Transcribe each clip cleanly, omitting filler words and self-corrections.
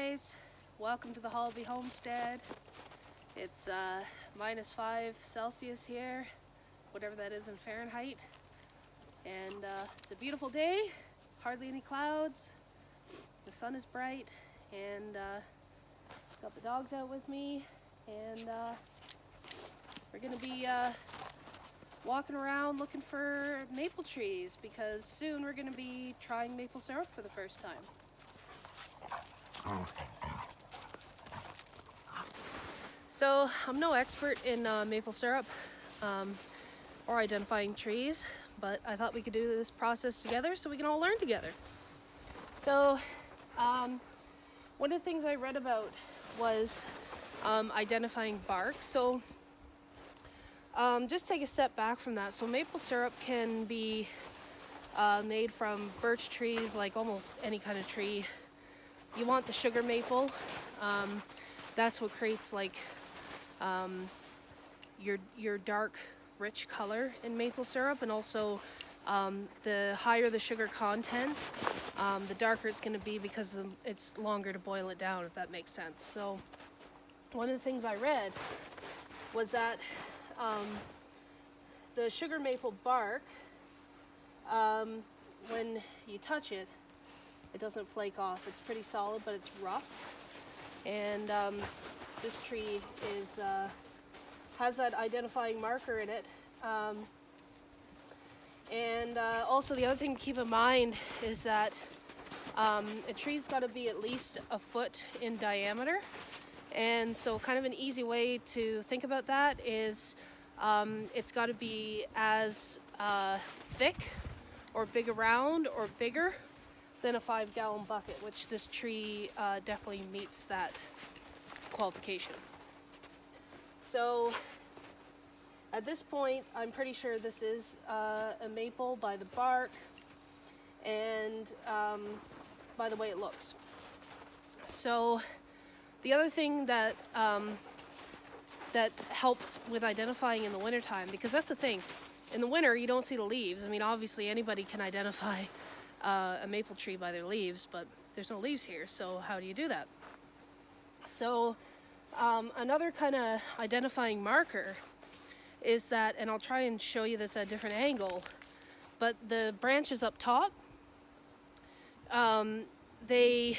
guys, welcome to the Hollaby Homestead. It's -5 Celsius here, whatever that is in Fahrenheit, and it's a beautiful day, hardly any clouds, the sun is bright, and got the dogs out with me, and we're gonna be walking around looking for maple trees because soon we're gonna be trying maple syrup for the first time. So I'm no expert in maple syrup or identifying trees, but I thought we could do this process together so we can all learn together. So one of the things I read about was identifying bark. So just take a step back from that. So maple syrup can be made from birch trees, like almost any kind of tree. You want the sugar maple. That's what creates like your dark, rich color in maple syrup, and also the higher the sugar content, the darker it's going to be because it's longer to boil it down, if that makes sense. So one of the things I read was that the sugar maple bark, when you touch it, it doesn't flake off. It's pretty solid, but it's rough. And this tree has that identifying marker in it. Also the other thing to keep in mind is that a tree's got to be at least a foot in diameter. And so kind of an easy way to think about that is it's got to be as thick or big around or bigger than a 5-gallon bucket, which this tree definitely meets that qualification. So at this point, I'm pretty sure this is a maple by the bark and by the way it looks. So the other thing that that helps with identifying in the wintertime, because that's the thing, in the winter you don't see the leaves. I mean, obviously anybody can identify a maple tree by their leaves, but there's no leaves here, so how do you do that? So another kind of identifying marker is that, and I'll try and show you this at a different angle, but the branches up top, they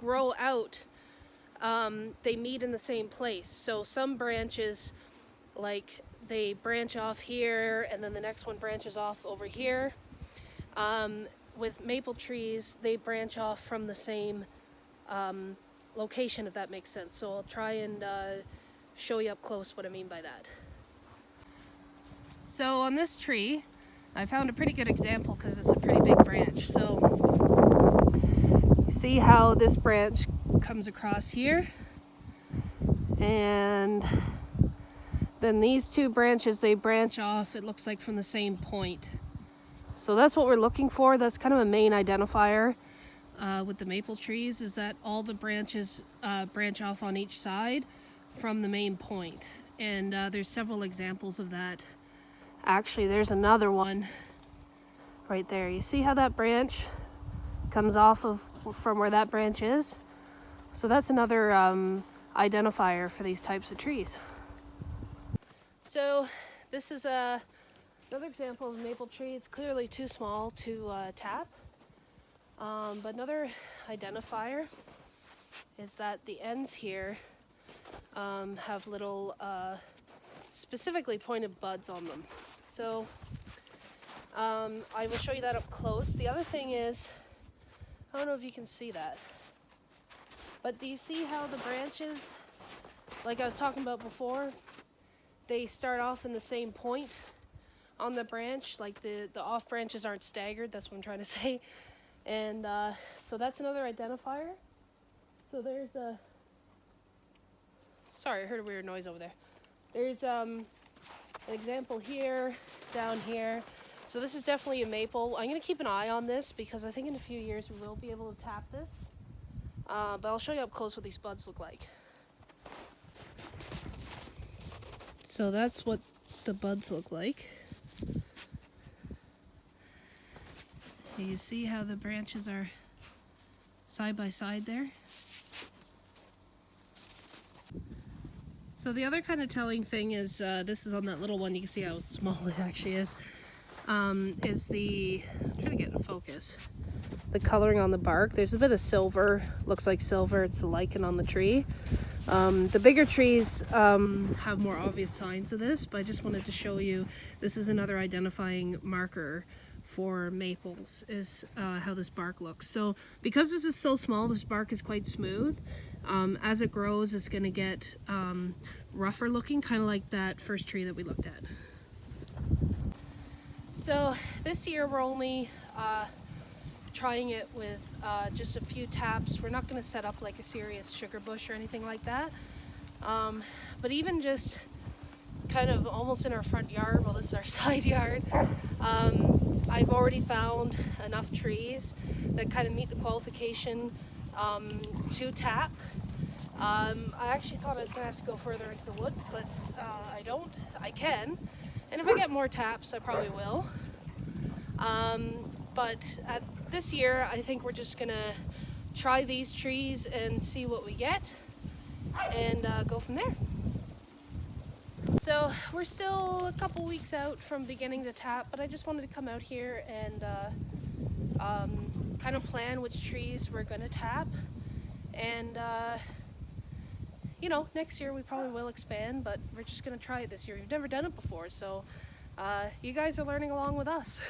grow out, they meet in the same place. So some branches, like they branch off here and then the next one branches off over here. With maple trees, they branch off from the same location, if that makes sense. So I'll try and show you up close what I mean by that. So on this tree, I found a pretty good example because it's a pretty big branch. So you see how this branch comes across here, and then these two branches, they branch off, it looks like, from the same point. So that's what we're looking for. That's kind of a main identifier with the maple trees, is that all the branches branch off on each side from the main point. And there's several examples of that. Actually, there's another one right there. You see how that branch comes off of from where that branch is? So that's another identifier for these types of trees. So this is another example of a maple tree. It's clearly too small to tap, but another identifier is that the ends here have little specifically pointed buds on them. So I will show you that up close. The other thing is, I don't know if you can see that, but do you see how the branches, like I was talking about before, they start off in the same point on the branch, like the off branches aren't staggered, that's what I'm trying to say. And so that's another identifier. So there's a, sorry, I heard a weird noise over there. There's an example here, down here. So this is definitely a maple. I'm going to keep an eye on this because I think in a few years we will be able to tap this. But I'll show you up close what these buds look like. So that's what the buds look like. You see how the branches are side by side there? So the other kind of telling thing is, this is on that little one, you can see how small it actually is the, I'm trying to get in focus, the coloring on the bark. There's a bit of silver, looks like silver, it's the lichen on the tree. The bigger trees have more obvious signs of this, but I just wanted to show you, this is another identifying marker for maples, is how this bark looks. So because this is so small, this bark is quite smooth. As it grows, it's going to get rougher looking, kind of like that first tree that we looked at. So this year we're only trying it with just a few taps. We're not going to set up like a serious sugar bush or anything like that. But even just kind of almost in our front yard, well, this is our side yard, I've already found enough trees that kind of meet the qualification to tap. I actually thought I was going to have to go further into the woods, but I don't. I can. And if I get more taps, I probably will. But this year, I think we're just going to try these trees and see what we get and go from there. So we're still a couple weeks out from beginning to tap, but I just wanted to come out here and kind of plan which trees we're going to tap. And you know, next year we probably will expand, but we're just going to try it this year. We've never done it before, so you guys are learning along with us.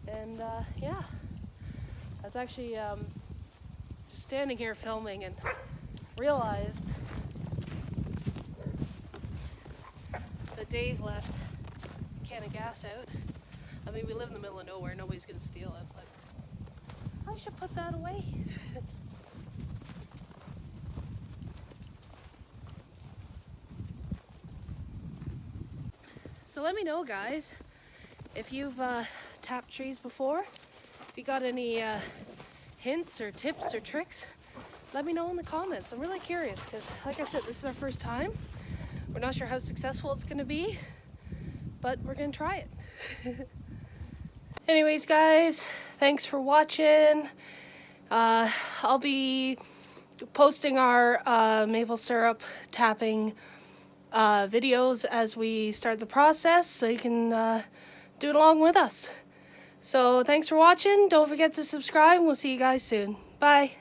And yeah, I was actually just standing here filming and realized that Dave left a can of gas out. I mean, we live in the middle of nowhere, nobody's going to steal it, but I should put that away. So let me know, guys, if you've tapped trees before, if you got any hints or tips or tricks, let me know in the comments. I'm really curious because, like I said, this is our first time. We're not sure how successful it's going to be, but we're going to try it. Anyways, guys, thanks for watching. I'll be posting our maple syrup tapping videos as we start the process, so you can do it along with us. So thanks for watching. Don't forget to subscribe, and we'll see you guys soon. Bye.